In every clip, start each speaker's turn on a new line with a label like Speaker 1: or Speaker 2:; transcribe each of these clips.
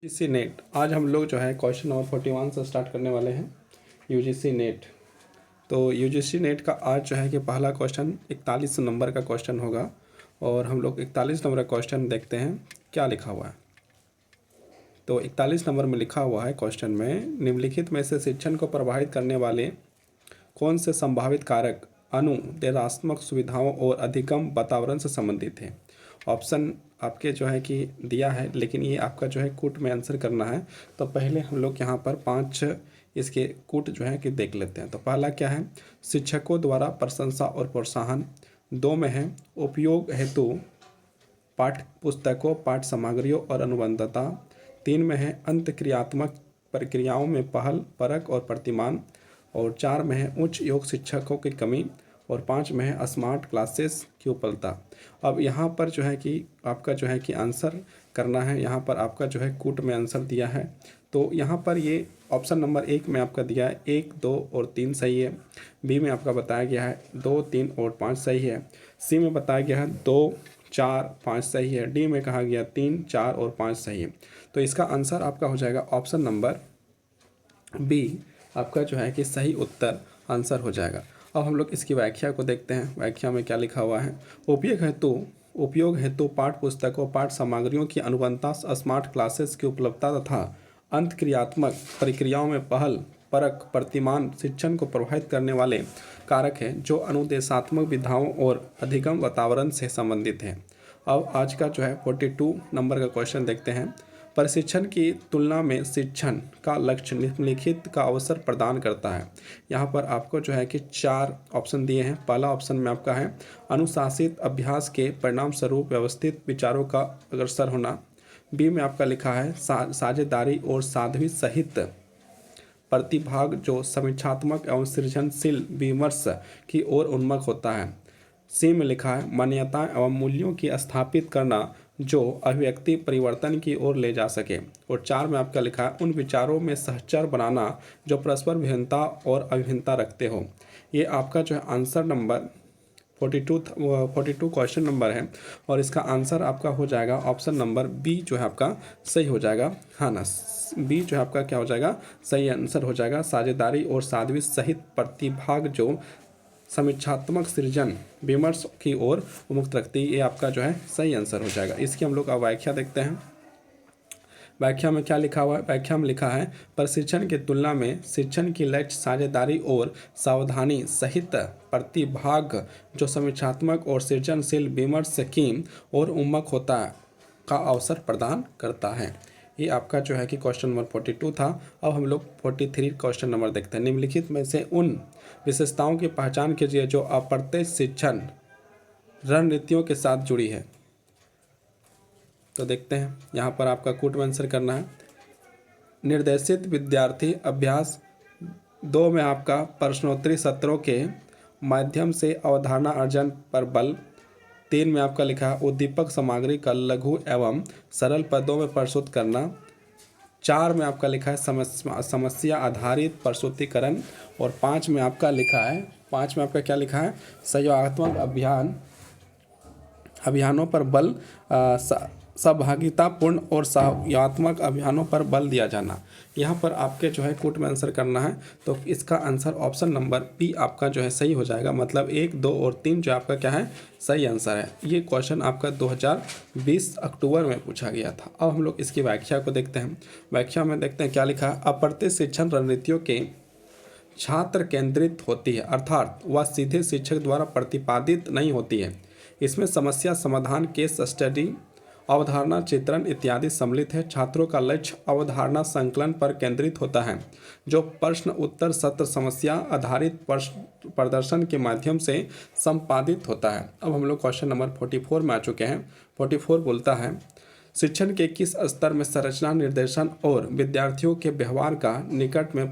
Speaker 1: UGC net. आज हम लोग जो है क्वेश्चन नंबर 41 से स्टार्ट करने वाले हैं यूजीसी नेट। तो यूजीसी नेट का आज जो है कि पहला क्वेश्चन 41 नंबर का क्वेश्चन होगा और हम लोग 41 नंबर का क्वेश्चन देखते हैं क्या लिखा हुआ है। तो 41 नंबर में लिखा हुआ है क्वेश्चन में, निम्नलिखित में से शिक्षण को प्रभावित करने वाले कौन से संभावित कारक अनुदेशात्मक सुविधाओं और अधिगम वातावरण से संबंधित है। ऑप्शन आपके जो है कि दिया है, लेकिन ये आपका जो है कूट में आंसर करना है। तो पहले हम लोग यहाँ पर 5 इसके कूट जो है कि देख लेते हैं। तो पहला क्या है, शिक्षकों द्वारा प्रशंसा और प्रोत्साहन। 2 में है उपयोग हेतु पाठ्य पुस्तकों, पाठ्य सामग्रियों और अनुबंधता। 3 में है अंतःक्रियात्मक प्रक्रियाओं में पहल, परख और प्रतिमान। और 4 में है उच्च योग शिक्षकों की कमी। और 5 में है स्मार्ट क्लासेस की उपलब्धता। अब यहाँ पर जो है कि आपका जो है कि आंसर करना है। यहाँ पर आपका जो है कूट में आंसर दिया है। तो यहाँ पर ये ऑप्शन नंबर 1 में आपका दिया है 1, 2 और 3 सही है। बी में आपका बताया गया है 2, 3 और 5 सही है। सी में बताया गया है 2, 4, 5 सही है। डी में कहा गया 3, 4 और 5 सही है। तो इसका आंसर आपका हो जाएगा ऑप्शन नंबर बी, आपका जो है कि सही उत्तर आंसर हो जाएगा। अब हम लोग इसकी व्याख्या को देखते हैं। व्याख्या में क्या लिखा हुआ है, उपयोग हेतु पाठ्य पुस्तकों, पाठ्य सामग्रियों की अनुबंधता, स्मार्ट क्लासेस की उपलब्धता तथा अंतःक्रियात्मक प्रक्रियाओं में पहल, परख, प्रतिमान शिक्षण को प्रभावित करने वाले कारक हैं जो अनुदेशात्मक विधाओं और अधिगम वातावरण से संबंधित हैं। अब आज का जो है 42 नंबर का क्वेश्चन देखते हैं। प्रशिक्षण की तुलना में शिक्षण का लक्ष्य निम्नलिखित का अवसर प्रदान करता है। यहाँ पर आपको जो है कि 4 ऑप्शन दिए हैं। पहला ऑप्शन में आपका है अनुशासित अभ्यास के परिणाम स्वरूप व्यवस्थित विचारों का अग्रसर होना। बी में आपका लिखा है साझेदारी और साध्वी सहित प्रतिभाग जो समीक्षात्मक एवं सृजनशील विमर्श की ओर उन्मुख होता है। सी में लिखा है मान्यताएं एवं मूल्यों की स्थापित करना जो अभिव्यक्ति परिवर्तन की ओर ले जा सके। और 4 में आपका लिखा है उन विचारों में सहचर बनाना जो परस्पर भिन्नता और अभिन्नता रखते हो। ये आपका जो है आंसर नंबर 42 क्वेश्चन नंबर है और इसका आंसर आपका हो जाएगा ऑप्शन नंबर बी जो है आपका सही हो जाएगा। हाँ ना, बी जो है आपका क्या हो जाएगा, सही आंसर हो जाएगा। साझेदारी और साध्वी सहित प्रतिभाग जो समीक्षात्मक सृजन विमर्श की ओर उन्मुख रखती, ये आपका जो है सही आंसर हो जाएगा। इसकी हम लोग व्याख्या देखते हैं। व्याख्या में क्या लिखा हुआ है, व्याख्या में लिखा है प्रशिक्षण की तुलना में शिक्षण की लक्ष्य साझेदारी और सावधानी सहित प्रतिभाग जो समीक्षात्मक और सृजनशील विमर्श की ओर उन्मुख होता है का अवसर प्रदान करता है। ये आपका जो है कि क्वेश्चन नंबर 42 था। अब हम लोग 43 क्वेश्चन नंबर देखते हैं। निम्नलिखित में से उन विशेषताओं की पहचान कीजिए जो अप्रत्यक्ष शिक्षण रणनीतियों के साथ जुड़ी है। तो देखते हैं, यहाँ पर आपका कूट में आंसर करना है। निर्देशित विद्यार्थी अभ्यास। 2 में आपका प्रश्नोत्तरी सत्रों के माध्यम से अवधारणा अर्जन पर बल। 3 में आपका लिखा है उद्दीपक सामग्री का लघु एवं सरल पदों में प्रस्तुत करना। 4 में आपका लिखा है समस्या आधारित प्रस्तुतिकरण। और 5 में आपका लिखा है, 5 में आपका क्या लिखा है, सहयोगात्मक अभियानों पर बल, सहभागितापूर्ण और सहयोगात्मक अभियानों पर बल दिया जाना। यहाँ पर आपके जो है कूट में आंसर करना है। तो इसका आंसर ऑप्शन नंबर बी आपका जो है सही हो जाएगा। मतलब 1, 2 और 3 जो आपका क्या है, सही आंसर है। ये क्वेश्चन आपका 2020 अक्टूबर में पूछा गया था। अब हम लोग इसकी व्याख्या को देखते हैं। व्याख्या में देखते हैं क्या लिखा है, अप्रत्यक्ष शिक्षण रणनीतियों के छात्र केंद्रित होती है, अर्थात वह सीधे शिक्षक द्वारा प्रतिपादित नहीं होती है। इसमें समस्या समाधान, केस स्टडी, अवधारणा चित्रण इत्यादि सम्मिलित है। छात्रों का लक्ष्य अवधारणा संकलन पर केंद्रित होता है जो प्रश्न उत्तर सत्र समस्या आधारित प्रदर्शन के माध्यम से संपादित होता है। अब हम लोग क्वेश्चन नंबर 44 में आ चुके हैं। 44 बोलता है शिक्षण के किस स्तर में संरचना, निर्देशन और विद्यार्थियों के व्यवहार का निकट में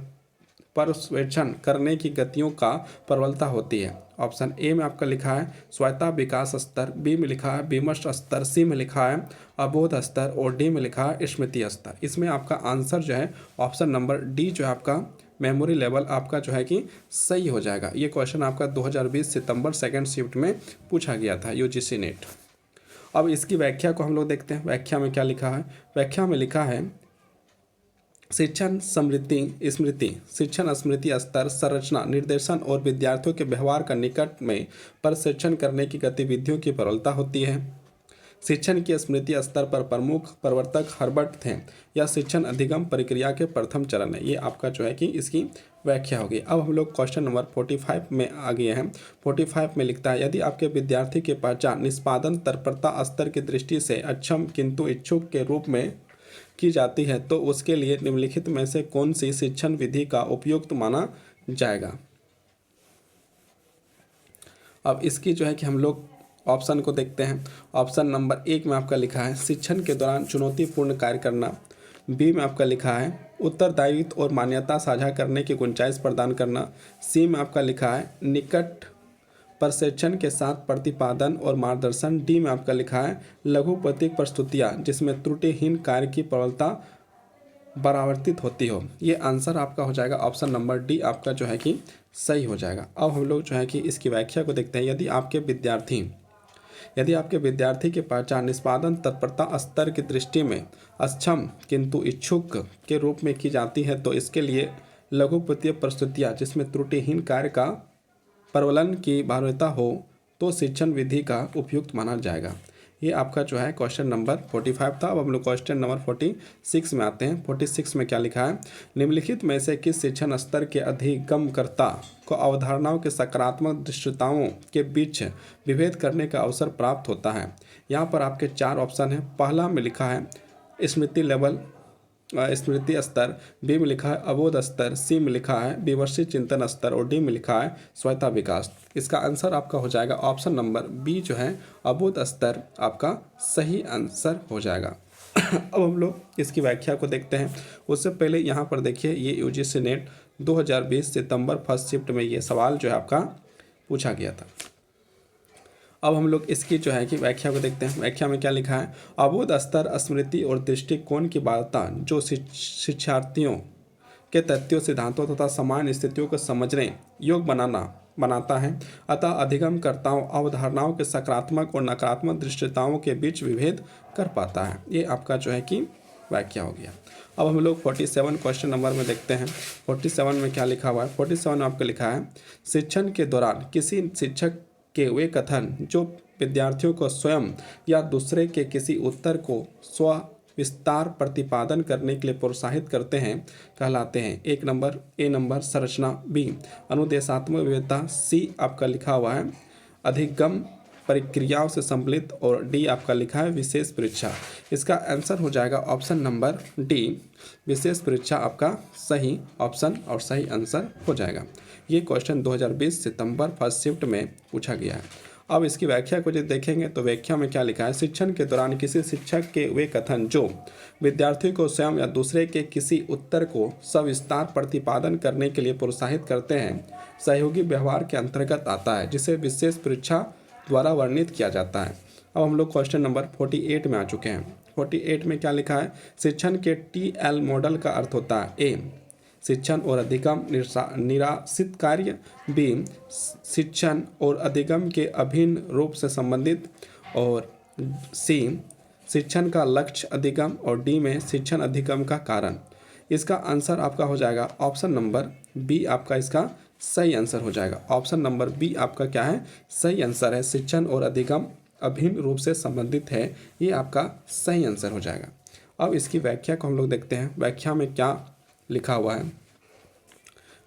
Speaker 1: पर्यवेक्षण करने की गतियों का प्रबलता होती है। ऑप्शन ए में आपका लिखा है स्वायत्ता विकास स्तर, बी में लिखा है विमर्श स्तर, सी में लिखा है अबोध स्तर और डी में लिखा है स्मृति स्तर। इसमें आपका आंसर जो है ऑप्शन नंबर डी जो है आपका मेमोरी लेवल आपका जो है कि सही हो जाएगा। ये क्वेश्चन आपका 2020 सितंबर 2nd शिफ्ट में पूछा गया था यूजीसी नेट। अब इसकी व्याख्या को हम लोग देखते हैं। व्याख्या में क्या लिखा है, व्याख्या में लिखा है शिक्षण समृद्धि स्मृति, शिक्षण स्मृति स्तर, संरचना, निर्देशन और विद्यार्थियों के व्यवहार का निकट में प्रशिक्षण करने की गतिविधियों की प्रबलता होती है। शिक्षण की स्मृति स्तर पर प्रमुख प्रवर्तक हर्बर्ट थे। यह शिक्षण अधिगम प्रक्रिया के प्रथम चरण है। ये आपका जो है कि इसकी व्याख्या होगी। अब हम लोग क्वेश्चन नंबर 45 में आ गए हैं। 45 में लिखता है, यदि आपके विद्यार्थी की पहचान निष्पादन तत्परता स्तर की दृष्टि से अक्षम किंतु इच्छुक के रूप में की जाती है तो उसके लिए निम्नलिखित में से कौन सी शिक्षण विधि का उपयुक्त माना जाएगा। अब इसकी जो है कि हम लोग ऑप्शन को देखते हैं। ऑप्शन नंबर 1 में आपका लिखा है शिक्षण के दौरान चुनौतीपूर्ण कार्य करना। बी में आपका लिखा है उत्तरदायित्व और मान्यता साझा करने की गुंजाइश प्रदान करना। सी में आपका लिखा है निकट प्रशिक्षण के साथ प्रतिपादन और मार्गदर्शन। डी में आपका लिखा है लघु प्रतीक प्रस्तुतियाँ जिसमें त्रुटिहीन कार्य की प्रबलता परावर्तित होती हो। ये आंसर आपका हो जाएगा ऑप्शन नंबर डी आपका जो है कि सही हो जाएगा। अब हम लोग जो है कि इसकी व्याख्या को देखते हैं। यदि आपके विद्यार्थी की पहचान निष्पादन तत्परता स्तर की दृष्टि में अक्षम किंतु इच्छुक के रूप में की जाती है तो इसके लिए लघु प्रतीक प्रस्तुतियाँ जिसमें त्रुटिहीन कार्य का प्रबलन की बाध्यता हो तो शिक्षण विधि का उपयुक्त माना जाएगा। ये आपका जो है क्वेश्चन नंबर 45 था। अब हम लोग क्वेश्चन नंबर 46 में आते हैं। 46 में क्या लिखा है, निम्नलिखित में से किस शिक्षण स्तर के अधिगमकर्ता को अवधारणाओं के सकारात्मक दृश्यताओं के बीच विभेद करने का अवसर प्राप्त होता है। यहाँ पर आपके 4 ऑप्शन हैं। पहला में लिखा है स्मृति स्तर, बी में लिखा है अबोध स्तर, सी में लिखा है विमर्शित चिंतन स्तर और डी में लिखा है स्वायत्ता विकास। इसका आंसर आपका हो जाएगा ऑप्शन नंबर बी जो है अबोध स्तर आपका सही आंसर हो जाएगा। अब हम लोग इसकी व्याख्या को देखते हैं। उससे पहले यहाँ पर देखिए ये यूजीसी नेट 2020 सितंबर फर्स्ट शिफ्ट में ये सवाल जो है आपका पूछा गया था। अब हम लोग इसकी जो है कि व्याख्या को देखते हैं। व्याख्या में क्या लिखा है, अबोध स्तर स्मृति और दृष्टिकोण की बाध्यता जो शिक्षार्थियों के तथ्यों सिद्धांतों तथा सामान्य स्थितियों को समझने योग्य बनाता है। अतः अधिगमकर्ताओं अवधारणाओं के सकारात्मक और नकारात्मक दृश्यताओं के बीच विभेद कर पाता है। ये आपका जो है कि व्याख्या हो गया। अब हम लोग 47 क्वेश्चन नंबर में देखते हैं। 47 में क्या लिखा हुआ है, 47 में आपको लिखा है शिक्षण के दौरान किसी शिक्षक के वे कथन जो विद्यार्थियों को स्वयं या दूसरे के किसी उत्तर को स्व विस्तार प्रतिपादन करने के लिए प्रोत्साहित करते हैं कहलाते हैं। ए नंबर संरचना, बी अनुदेशात्मक विविधता, सी आपका लिखा हुआ है अधिगम प्रक्रियाओं से सम्मिलित और डी आपका लिखा है विशेष परीक्षा। इसका आंसर हो जाएगा ऑप्शन नंबर डी विशेष परीक्षा आपका सही ऑप्शन और सही आंसर हो जाएगा। ये क्वेश्चन 2020 सितंबर फर्स्ट शिफ्ट में पूछा गया है। अब इसकी व्याख्या को जब देखेंगे तो व्याख्या में क्या लिखा है, शिक्षण के दौरान किसी शिक्षक के वे कथन जो विद्यार्थी को स्वयं या दूसरे के किसी उत्तर को सविस्तार प्रतिपादन करने के लिए प्रोत्साहित करते हैं सहयोगी व्यवहार के अंतर्गत आता है जिसे विशेष परीक्षा द्वारा वर्णित किया जाता है। अब हम लोग क्वेश्चन नंबर 48 में आ चुके हैं। 48 में क्या लिखा है, शिक्षण के TL मॉडल का अर्थ होता है ए शिक्षण और अधिगम निराशित कार्य, बी शिक्षण और अधिगम के अभिन्न रूप से संबंधित और सी शिक्षण का लक्ष्य अधिगम और डी में शिक्षण अधिगम का कारण। इसका आंसर आपका हो जाएगा ऑप्शन नंबर बी आपका इसका सही आंसर हो जाएगा। ऑप्शन नंबर बी आपका क्या है सही आंसर है, शिक्षण और अधिगम अभिन्न रूप से संबंधित है, ये आपका सही आंसर हो जाएगा। अब इसकी व्याख्या को हम लोग देखते हैं। व्याख्या में क्या लिखा हुआ है,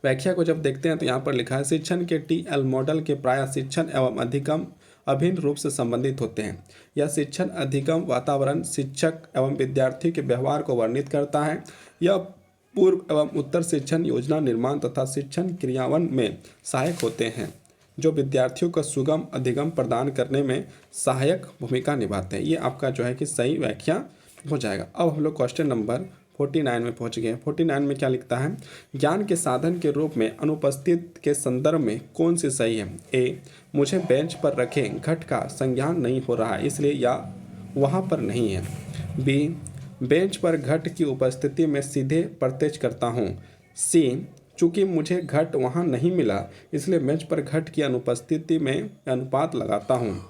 Speaker 1: व्याख्या को जब देखते हैं तो यहाँ पर लिखा है शिक्षण के TL मॉडल के प्राय शिक्षण एवं अधिगम अभिन्न रूप से संबंधित होते हैं। यह शिक्षण अधिगम वातावरण शिक्षक एवं विद्यार्थी के व्यवहार को वर्णित करता है। यह पूर्व एवं उत्तर शिक्षण योजना निर्माण तथा शिक्षण क्रियान्वयन में सहायक होते हैं जो विद्यार्थियों को सुगम अधिगम प्रदान करने में सहायक भूमिका निभाते हैं। ये आपका जो है कि सही व्याख्या हो जाएगा। अब हम लोग क्वेश्चन नंबर 49 में पहुंच गए। 49 में क्या लिखता है, ज्ञान के साधन के रूप में अनुपस्थित के संदर्भ में कौन सी सही है, ए मुझे बेंच पर रखे घट का संज्ञान नहीं हो रहा है इसलिए या वहाँ पर नहीं है, बी बेंच पर घट की उपस्थिति में सीधे प्रत्यक्ष करता हूँ, सी चूँकि मुझे घट वहाँ नहीं मिला इसलिए बेंच पर घट की अनुपस्थिति में अनुपात लगाता हूँ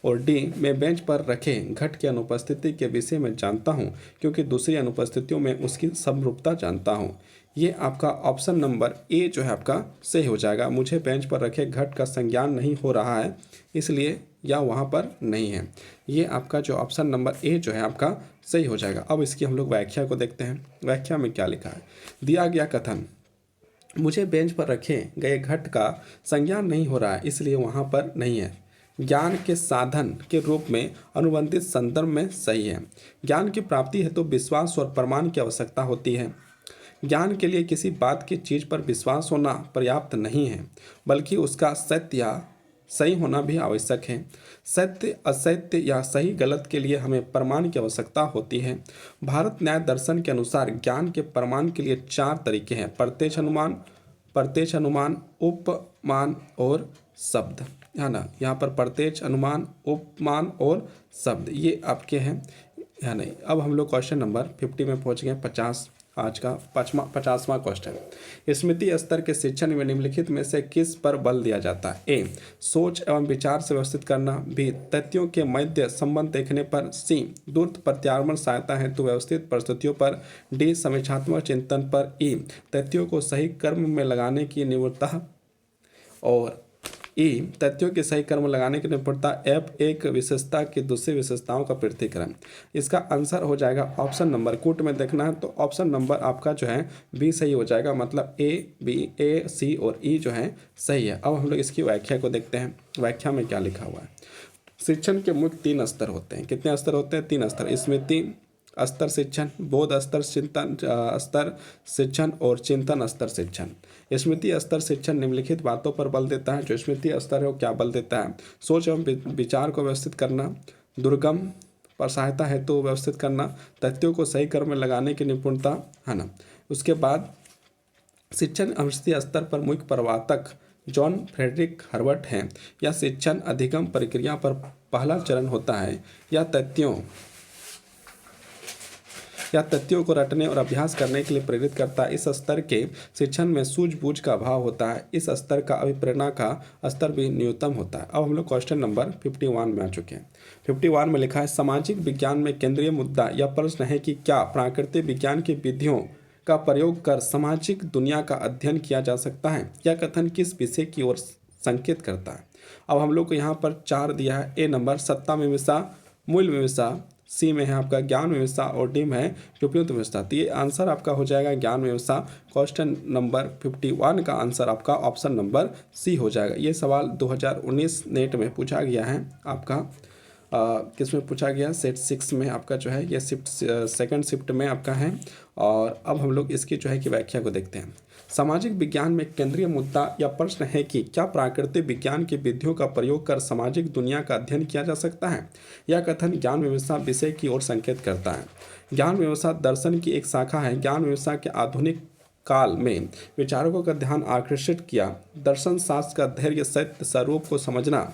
Speaker 1: और डी, मैं बेंच पर रखे घट की अनुपस्थिति के विषय में जानता हूँ क्योंकि दूसरी अनुपस्थितियों में उसकी समरूपता जानता हूँ। ये आपका ऑप्शन नंबर ए जो है आपका सही हो जाएगा। मुझे बेंच पर रखे घट का संज्ञान नहीं हो रहा है इसलिए या वहाँ पर नहीं है। ये आपका जो ऑप्शन नंबर ए जो है आपका सही हो जाएगा। अब इसकी हम लोग व्याख्या को देखते हैं। व्याख्या में क्या लिखा है। दिया गया कथन, मुझे बेंच पर रखे गए घट का संज्ञान नहीं हो रहा है इसलिए वहाँ पर नहीं है, ज्ञान के साधन के रूप में अनुबंधित संदर्भ में सही है। ज्ञान की प्राप्ति है तो विश्वास और प्रमाण की आवश्यकता होती है। ज्ञान के लिए किसी बात की चीज़ पर विश्वास होना पर्याप्त नहीं है बल्कि उसका सत्य या सही होना भी आवश्यक है। सत्य असत्य या सही गलत के लिए हमें प्रमाण की आवश्यकता होती है। भारत न्याय दर्शन के अनुसार ज्ञान के प्रमाण के लिए 4 तरीके हैं, प्रत्यक्ष अनुमान, उपमान और शब्द, है ना। यहाँ पर प्रत्यक्ष अनुमान, उपमान और शब्द ये आपके हैं, है नहीं। अब हम लोग क्वेश्चन नंबर 50 में पहुँच गए। 50 आज का 50वां क्वेश्चन। स्मृति स्तर के शिक्षण में निम्नलिखित में से किस पर बल दिया जाता है। ए, सोच एवं विचार से व्यवस्थित करना। बी, तथ्यों के मध्य संबंध देखने पर। सी, दूरस्थ प्रत्यारोपण सहायता हेतु व्यवस्थित परिस्थितियों पर। डी, समीक्षात्मक चिंतन पर। ई, तथ्यों को सही कर्म में लगाने की निपुणता। और ई, तथ्यों के सही कर्म लगाने की निपुणता। एफ, एक विशेषता की दूसरी विशेषताओं का पृथक्करण। इसका आंसर हो जाएगा ऑप्शन नंबर, कूट में देखना है तो ऑप्शन नंबर आपका जो है बी सही हो जाएगा। मतलब ए, बी, ए, सी और ई जो है सही है। अब हम लोग इसकी व्याख्या को देखते हैं। व्याख्या में क्या लिखा हुआ है। शिक्षण के मुख्य 3 स्तर होते हैं। कितने स्तर होते हैं? 3 स्तर। स्मृति स्तर शिक्षण, बोध स्तर चिंतन स्तर शिक्षण और चिंतन स्तर शिक्षण। स्मृति स्तर शिक्षण निम्नलिखित बातों पर बल देता है। जो स्मृति स्तर है वो क्या बल देता है? सोच एवं विचार को व्यवस्थित करना, दुर्गम पर सहायता हेतु तो व्यवस्थित करना, तथ्यों को सही क्रम में लगाने की निपुणता, है ना। उसके बाद शिक्षण स्मृति स्तर पर मुख्य प्रवर्तक जॉन फ्रेडरिक हर्बर्ट हैं। यह शिक्षण अधिगम प्रक्रिया पर पहला चरण होता है। यह तथ्यों को रटने और अभ्यास करने के लिए प्रेरित करता है। इस स्तर के शिक्षण में सूझबूझ का अभाव होता है। इस स्तर का अभिप्रेरणा का स्तर भी न्यूनतम होता है। अब हम लोग क्वेश्चन नंबर 51 में आ चुके हैं। 51 में लिखा है, सामाजिक विज्ञान में केंद्रीय मुद्दा या प्रश्न है कि क्या प्राकृतिक विज्ञान की विधियों का प्रयोग कर सामाजिक दुनिया का अध्ययन किया जा सकता है। यह कथन किस विषय की ओर संकेत करता है। अब हम लोग को यहाँ पर 4 दिया है। ए नंबर सत्ता मीमांसा, मूल्य मीमांसा, सी में है आपका ज्ञान मीमांसा और डी में है उपयुक्त मीमांसा। तो ये आंसर आपका हो जाएगा ज्ञान मीमांसा। क्वेश्चन नंबर 51 का आंसर आपका ऑप्शन नंबर सी हो जाएगा। ये सवाल 2019 नेट में पूछा गया है आपका। किस में पूछा गया? सेट 6 में आपका जो है ये शिफ्ट सेकंड शिफ्ट में आपका है। और अब हम लोग इसकी जो है कि व्याख्या को देखते हैं। सामाजिक विज्ञान में केंद्रीय मुद्दा या प्रश्न है कि क्या प्राकृतिक विज्ञान की विधियों का प्रयोग कर सामाजिक दुनिया का अध्ययन किया जा सकता है। यह कथन ज्ञान मीमांसा विषय की ओर संकेत करता है। ज्ञान मीमांसा दर्शन की एक शाखा है। ज्ञान मीमांसा के आधुनिक काल में विचारकों का ध्यान आकर्षित किया। दर्शन शास्त्र का धैर्य सत्य स्वरूप को समझना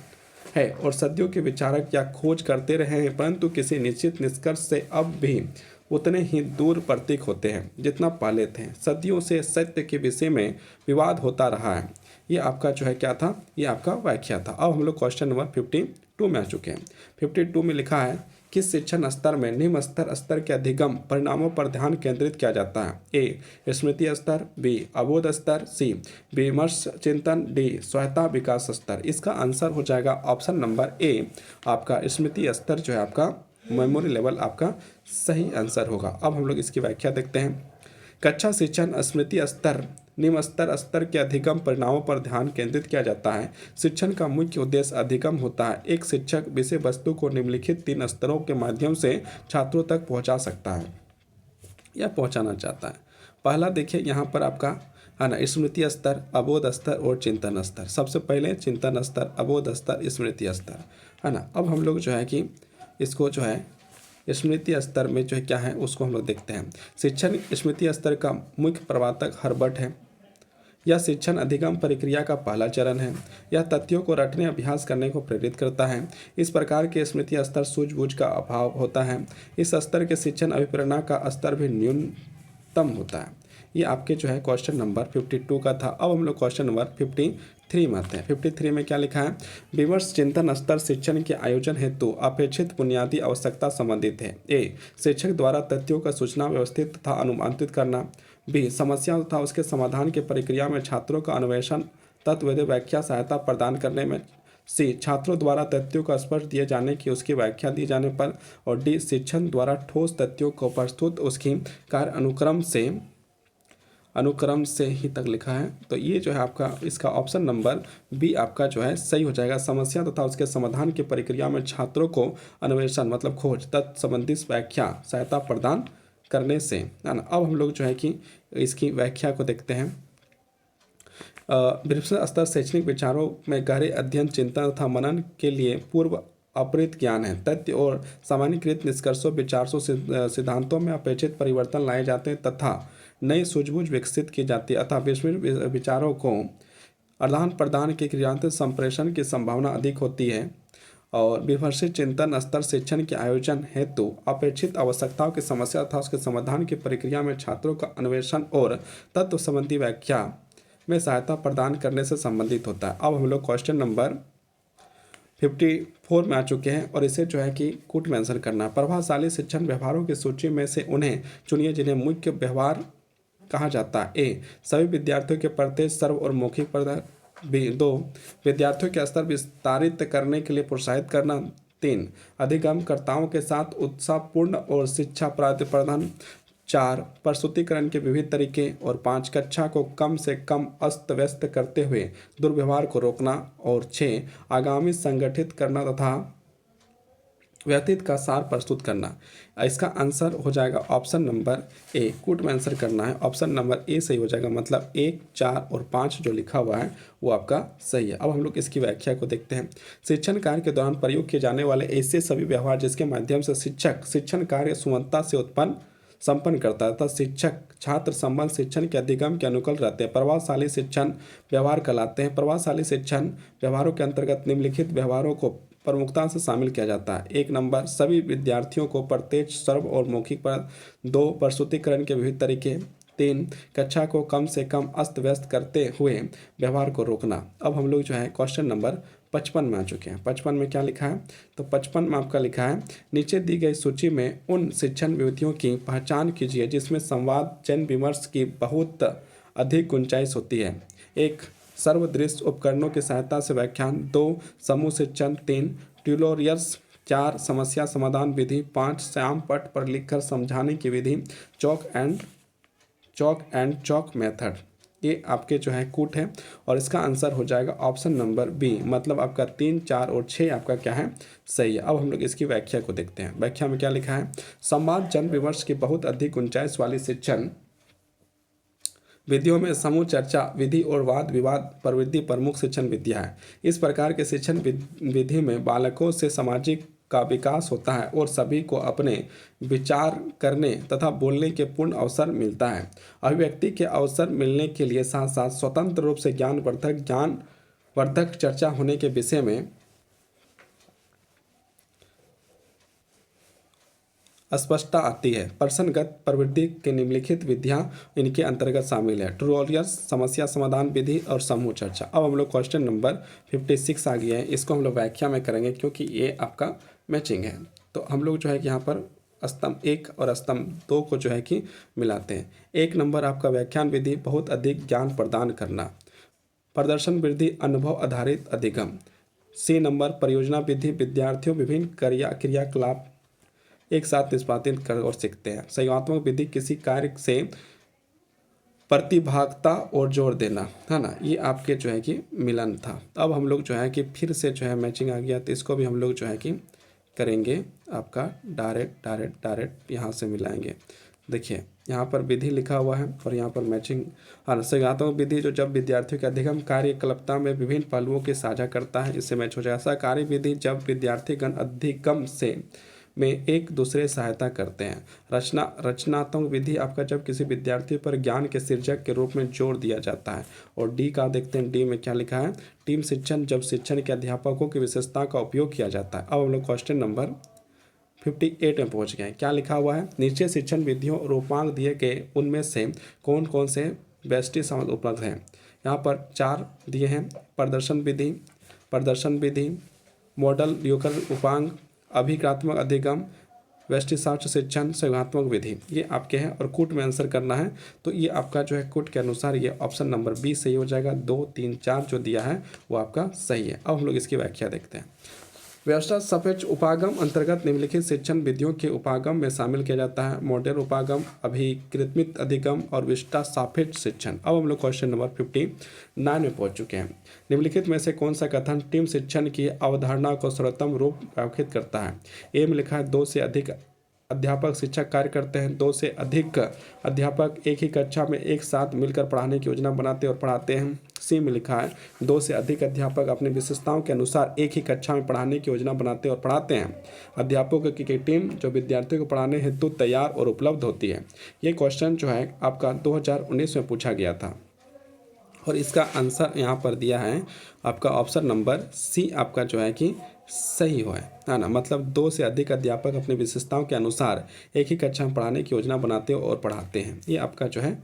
Speaker 1: है और सदियों के विचारक या खोज करते रहे हैं, परंतु किसी निश्चित निष्कर्ष से अब भी उतने ही दूर प्रतीक होते हैं जितना पहले थे। सदियों से सत्य के विषय में विवाद होता रहा है। ये आपका जो है क्या था? ये आपका व्याख्या था। अब हम लोग क्वेश्चन नंबर 52 में आ चुके हैं। 52 में लिखा है, किस शिक्षण स्तर में निम्न स्तर के अधिगम परिणामों पर ध्यान केंद्रित किया जाता है। ए, स्मृति स्तर, बी, अबोध स्तर, सी, विमर्श चिंतन, डी, स्वायत्ता विकास स्तर। इसका आंसर हो जाएगा ऑप्शन नंबर ए, आपका स्मृति स्तर जो है आपका मेमोरी लेवल आपका सही आंसर होगा। अब हम लोग इसकी व्याख्या देखते हैं। कक्षा शिक्षण स्मृति स्तर निम्न स्तर के अधिगम परिणामों पर ध्यान केंद्रित किया जाता है। शिक्षण का मुख्य उद्देश्य अधिगम होता है। एक शिक्षक विषय वस्तु को निम्नलिखित 3 स्तरों के माध्यम से छात्रों तक पहुंचा सकता है या पहुंचाना चाहता है। पहला देखिए यहाँ पर आपका है ना, स्मृति स्तर, अबोध स्तर और चिंतन स्तर। सबसे पहले चिंतन स्तर, अबोध स्तर, स्मृति स्तर, है ना। अब हम लोग जो है कि इसको जो है स्मृति स्तर में जो है क्या है उसको हम लोग देखते हैं। शिक्षण स्मृति स्तर का मुख्य प्रवर्तक हर्बर्ट है। यह शिक्षण अधिगम प्रक्रिया का पहला चरण है। यह तथ्यों को रटने अभ्यास करने को प्रेरित करता है। इस प्रकार के स्मृति स्तर सूझबूझ का अभाव होता है। इस स्तर के शिक्षण अभिप्रेरणा का स्तर भी न्यूनतम होता है। ये आपके जो है क्वेश्चन नंबर 52 का था। अब हम लोग क्वेश्चन नंबर 53 53 में आते हैं। 53 में क्या लिखा है? विमर्श चिंतन स्तर शिक्षण के आयोजन हेतु अपेक्षित बुनियादी आवश्यकता संबंधित है। ए, शिक्षक द्वारा तथ्यों का सूचना व्यवस्थित तथा अनुमानित करना। बी, समस्या तथा उसके समाधान की प्रक्रिया में छात्रों का अन्वेषण तत्ववेद व्याख्या सहायता प्रदान करने में। सी, छात्रों द्वारा तथ्यों का स्पर्श दिए जाने की उसकी व्याख्या दिए जाने पर। और डी, शिक्षण द्वारा ठोस तथ्यों को प्रस्तुत उसकी कार्य अनुक्रम से ही तक लिखा है। तो ये जो है आपका इसका ऑप्शन नंबर बी आपका जो है सही हो जाएगा। समस्या तथा उसके समाधान की प्रक्रिया में छात्रों को अन्वेषण मतलब खोज तत्व संबंधी व्याख्या सहायता प्रदान करने से, है ना। अब हम लोग जो है कि इसकी व्याख्या को देखते हैं। विमर्श स्तर शैक्षणिक विचारों में गहरे अध्ययन चिंतन तथा मनन के लिए पूर्व अपरित ज्ञान है। तथ्य और सामान्यकृत निष्कर्षों विचारों सिद्धांतों में अपेक्षित परिवर्तन लाए जाते हैं तथा नई सूझबूझ विकसित की जाती है अतः विचारों को आदान प्रदान के क्रियान्वित संप्रेषण की संभावना अधिक होती है। और विमर्शित चिंतन स्तर शिक्षण के आयोजन हेतु अपेक्षित आवश्यकताओं की समस्या तथा उसके समाधान की प्रक्रिया में छात्रों का अन्वेषण और तत्व संबंधी व्याख्या में सहायता प्रदान करने से संबंधित होता है। अब हम लोग क्वेश्चन नंबर 54 में आ चुके हैं और इसे जो है कि कूट में आंसर करना है। प्रभावशाली शिक्षण व्यवहारों की सूची में से उन्हें चुनिए जिन्हें मुख्य व्यवहार कहा जाता है। ए, सभी विद्यार्थियों के प्रत्यक्ष सर्व और मौखिक प्रदान। बी, 2, विद्यार्थियों के स्तर विस्तारित करने के लिए प्रोत्साहित करना। 3, अधिगमकर्ताओं के साथ उत्साहपूर्ण और शिक्षा प्रदान। 4, प्रस्तुतिकरण के विविध तरीके। और 5, कक्षा को कम से कम अस्त व्यस्त करते हुए दुर्व्यवहार को रोकना। और 6, आगामी संगठित करना तथा व्यतीत का सार प्रस्तुत करना। इसका आंसर हो जाएगा ऑप्शन नंबर ए, कूट में आंसर करना है। ऑप्शन नंबर ए सही हो जाएगा, मतलब 1, 4 और 5 जो लिखा हुआ है वो आपका सही है। अब हम लोग इसकी व्याख्या को देखते हैं। शिक्षण कार्य के दौरान प्रयोग किए जाने वाले ऐसे सभी व्यवहार जिसके माध्यम से शिक्षक शिक्षण कार्य सुगमता से संपन्न करता है तथा शिक्षक छात्र संबंध शिक्षण के अधिगम के अनुकूल रहते हैं प्रभावशाली शिक्षण व्यवहार कहलाते हैं। प्रभावशाली शिक्षण व्यवहारों के अंतर्गत निम्नलिखित व्यवहारों को प्रमुखता से शामिल किया जाता है। 1 नंबर, सभी विद्यार्थियों को प्रत्यक्ष सर्व और मौखिक पर। 2, प्रस्तुतिकरण के विविध तरीके। 3, कक्षा को कम से कम अस्त व्यस्त करते हुए व्यवहार को रोकना। अब हम लोग जो है क्वेश्चन नंबर 55 में आ चुके हैं। 55 में क्या लिखा है? तो 55 में आपका लिखा है, नीचे दी गई सूची में उन शिक्षण विधियों की पहचान कीजिए जिसमें संवाद जन विमर्श की बहुत अधिक गुंजाइश होती है। 1, सर्वदृश्य उपकरणों की सहायता से व्याख्यान। 2, समूह शिक्षण। 3, ट्यूटोरियल्स। 4, समस्या समाधान विधि। 5, श्याम पट पर लिखकर समझाने की विधि। Chalk and chalk method. ये आपके जो है कूट है और इसका आंसर हो जाएगा ऑप्शन नंबर बी, मतलब आपका 3, 4 और 6 आपका क्या है सही है। अब हम लोग इसकी व्याख्या को देखते हैं। व्याख्या में क्या लिखा है? संवाद जन विमर्श की बहुत अधिक गुंजाइश वाली शिक्षण विधियों में समूह चर्चा विधि और वाद विवाद प्रवृत्ति प्रमुख शिक्षण विधियाँ है। इस प्रकार के शिक्षण विधि में बालकों से सामाजिक का विकास होता है और सभी को अपने विचार करने तथा बोलने के पूर्ण अवसर मिलता है। अभिव्यक्ति के अवसर मिलने के लिए साथ साथ स्वतंत्र रूप से ज्ञानवर्धक चर्चा होने के विषय में स्पष्टता आती है। प्रश्नगत प्रवृत्ति के निम्नलिखित विधियां इनके अंतर्गत शामिल है। ट्यूटोरियल्स, समस्या समाधान विधि और समूह चर्चा। अब हम लोग क्वेश्चन नंबर 56 आ गया है, इसको हम लोग व्याख्या में करेंगे क्योंकि ये आपका मैचिंग है। तो हम लोग जो है कि यहाँ पर स्तंभ 1 और स्तंभ 2 को जो है कि मिलाते हैं। 1 नंबर आपका व्याख्यान विधि बहुत अधिक ज्ञान प्रदान करना। प्रदर्शन वृद्धि अनुभव आधारित अधिगम। सी नंबर परियोजना विधि विद्यार्थियों विभिन्न क्रियाकलाप एक साथ निष्पादित कर और सीखते हैं। संयोगात्मक विधि किसी कार्य से प्रतिभागिता और जोर देना, है ना, ये आपके जो है कि मिलन था। अब हम लोग जो है कि फिर से जो है मैचिंग आ गया तो इसको भी हम लोग जो है कि करेंगे आपका डायरेक्ट यहाँ से मिलाएंगे। देखिए यहाँ पर विधि लिखा हुआ है और यहाँ पर मैचिंग। हाँ, संयोगात्मक विधि जो जब विद्यार्थियों के अधिगम कार्यकलापता में विभिन्न पहलुओं के साझा करता है इससे मैच हो जाएगा। सहकारी विधि जब विद्यार्थीगण अधिगम से में एक दूसरे सहायता करते हैं। रचनात्मक विधि आपका जब किसी विद्यार्थी पर ज्ञान के सृजक के रूप में जोर दिया जाता है। और डी का देखते हैं, डी में क्या लिखा है? टीम शिक्षण जब शिक्षण के अध्यापकों की विशेषता का उपयोग किया जाता है। अब हम लोग क्वेश्चन नंबर 58 में पहुंच गए हैं। क्या लिखा हुआ है? नीचे शिक्षण विधियों रूपांक दिए गए उनमें से कौन कौन से व्यष्टि संबंध उपलब्ध हैं? यहाँ पर 4 दिए हैं, प्रदर्शन विधि, मॉडल ल्यूकर उपांग, अभिक्रियात्मक अधिगम, व्यष्टिशास्त्र शिक्षण, संयोगात्मक विधि, ये आपके हैं और कूट में आंसर करना है। तो ये आपका जो है कूट के अनुसार ये ऑप्शन नंबर 20 सही हो जाएगा। 2, 3, 4 जो दिया है वो आपका सही है। अब हम लोग इसकी व्याख्या देखते हैं। व्यवस्था सापेक्ष उपागम अंतर्गत निम्नलिखित शिक्षण विधियों के उपागम में शामिल किया जाता है: मॉडल उपागम, अभिकृत्मित अधिगम और विशिष्टा सापेक्ष शिक्षण। अब हम लोग क्वेश्चन नंबर 59 में पहुंच चुके हैं। निम्नलिखित में से कौन सा कथन टीम शिक्षण की अवधारणा को सर्वोत्तम रूप व्याख्यात करता है? ए में लिखा है 2 से अधिक अध्यापक शिक्षक कार्य करते हैं। 2 से अधिक अध्यापक एक ही कक्षा में एक साथ मिलकर पढ़ाने की योजना बनाते और पढ़ाते हैं। सी में लिखा है 2 से अधिक अध्यापक अपनी विशेषताओं के अनुसार एक ही कक्षा में पढ़ाने की योजना बनाते और पढ़ाते हैं। अध्यापकों की टीम जो विद्यार्थियों को पढ़ाने हेतु तैयार और उपलब्ध होती है। ये क्वेश्चन जो है आपका 2019 में पूछा गया था और इसका आंसर यहाँ पर दिया है आपका ऑप्शन नंबर सी आपका जो है कि सही है ना। मतलब 2 से अधिक अध्यापक अपनी विशेषताओं के अनुसार एक ही कक्षा में पढ़ाने की योजना बनाते और पढ़ाते हैं। ये आपका जो है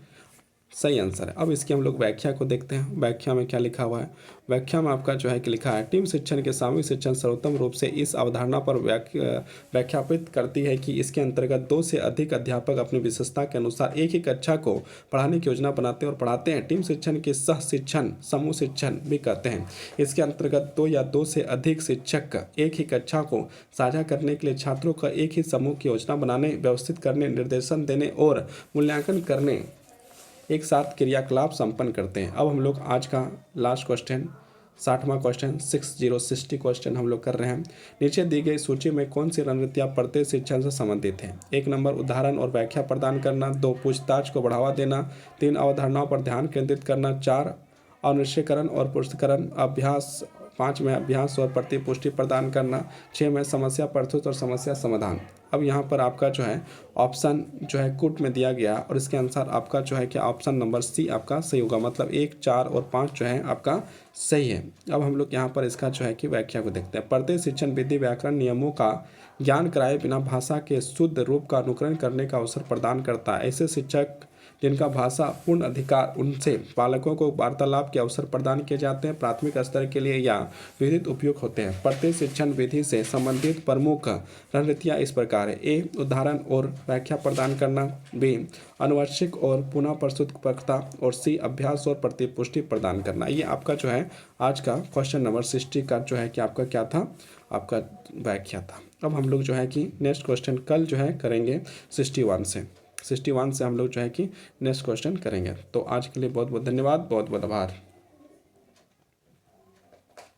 Speaker 1: सही आंसर है। अब इसकी हम लोग व्याख्या को देखते हैं। व्याख्या में क्या लिखा हुआ है? व्याख्या में आपका जो है कि लिखा है टीम शिक्षण के सामूहिक शिक्षण सर्वोत्तम रूप से इस अवधारणा पर व्याख्यापित करती है कि इसके अंतर्गत 2 से अधिक अध्यापक अपनी विशेषता के अनुसार एक ही कक्षा को पढ़ाने की योजना बनाते और पढ़ाते हैं। टीम शिक्षण के सह शिक्षण समूह शिक्षण भी कहते हैं। इसके अंतर्गत 2 या 2 से अधिक शिक्षक एक ही कक्षा को साझा करने के लिए छात्रों का एक ही समूह की योजना बनाने, व्यवस्थित करने, निर्देशन देने और मूल्यांकन करने एक साथ क्रियाकलाप संपन्न करते हैं। अब हम लोग आज का लास्ट क्वेश्चन 60वां क्वेश्चन 60 क्वेश्चन हम लोग कर रहे हैं। नीचे दी गई सूची में कौन सी रणनीतियाँ पढ़ते शिक्षण से संबंधित हैं? 1 नंबर उदाहरण और व्याख्या प्रदान करना, 2 पूछताछ को बढ़ावा देना, 3 अवधारणाओं पर ध्यान केंद्रित करना, 4 अनिश्चयकरण और पुष्टिकरण अभ्यास, 5 में अभ्यास और प्रतिपुष्टि प्रदान करना, 6 में समस्या प्रस्तुत और समस्या समाधान। अब यहाँ पर आपका जो है ऑप्शन जो है कूट में दिया गया और इसके अनुसार आपका जो है कि ऑप्शन नंबर सी आपका सही होगा। मतलब 1, 4 और 5 जो है आपका सही है। अब हम लोग यहाँ पर इसका जो है कि व्याख्या को देखते हैं। पढ़ते शिक्षण विधि व्याकरण नियमों का ज्ञान कराए बिना भाषा के शुद्ध रूप का अनुकरण करने का अवसर प्रदान करता है। ऐसे शिक्षक जिनका भाषा पूर्ण अधिकार, उनसे पालकों को वार्तालाप के अवसर प्रदान किए जाते हैं, प्राथमिक स्तर के लिए या विधित उपयोग होते हैं। पढ़ते शिक्षण विधि से संबंधित प्रमुख रणनीतियाँ इस प्रकार है: ए उदाहरण और व्याख्या प्रदान करना, बी अनुवांशिक और पुनः प्रस्तुतकर्ता और सी अभ्यास और प्रतिपुष्टि प्रदान करना। ये आपका जो है आज का क्वेश्चन नंबर 60 का जो है कि आपका क्या था, आपका व्याख्या था। अब हम लोग जो है कि नेक्स्ट क्वेश्चन कल जो है करेंगे 61 से हम लोग जो है कि नेक्स्ट क्वेश्चन करेंगे। तो आज के लिए बहुत बहुत धन्यवाद, बहुत बहुत आभार।